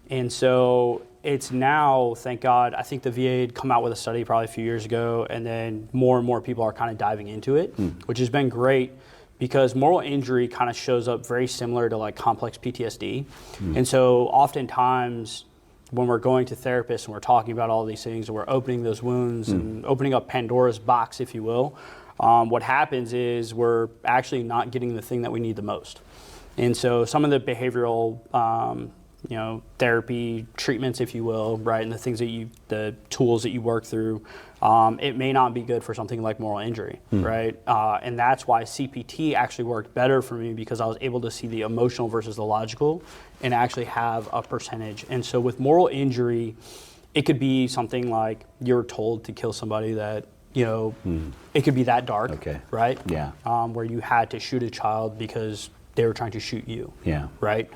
And so it's now, thank God, I think the VA had come out with a study probably a few years ago, and then more and more people are kind of diving into it, which has been great because moral injury kind of shows up very similar to like complex PTSD. And so oftentimes when we're going to therapists and we're talking about all these things and we're opening those wounds and opening up Pandora's box, if you will, what happens is we're actually not getting the thing that we need the most. And so some of the behavioral therapy treatments, if you will, right, and the things that the tools that you work through, it may not be good for something like moral injury, right? And that's why CPT actually worked better for me, because I was able to see the emotional versus the logical and actually have a percentage. And so with moral injury, it could be something like you're told to kill somebody that, it could be that dark, right? Yeah. Where you had to shoot a child because they were trying to shoot you, yeah, right?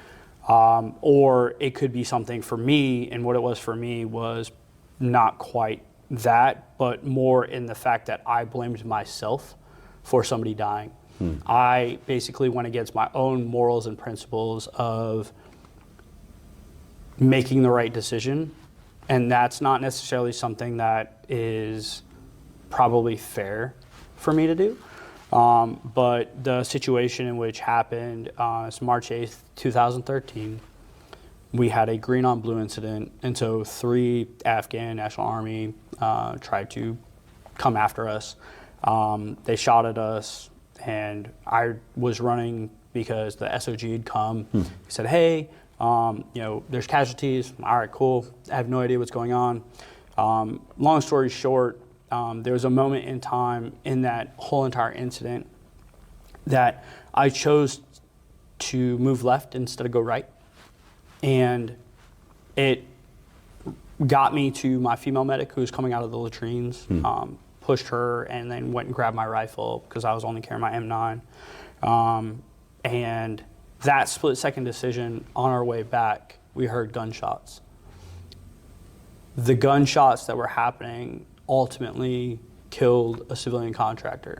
Or it could be something for me, and what it was for me was not quite that, but more in the fact that I blamed myself for somebody dying. I basically went against my own morals and principles of making the right decision, and that's not necessarily something that is probably fair for me to do. But the situation in which happened is March 8th, 2013. We had a green on blue incident, and so 3 Afghan National Army tried to come after us. They shot at us, and I was running because the SOG had come. He said, hey, there's casualties. All right, cool. I have no idea what's going on. Long story short, there was a moment in time in that whole entire incident that I chose to move left instead of go right. And it got me to my female medic who was coming out of the latrines, pushed her, and then went and grabbed my rifle because I was only carrying my M9. And that split-second decision, on our way back, we heard gunshots. The gunshots that were happening ultimately killed a civilian contractor.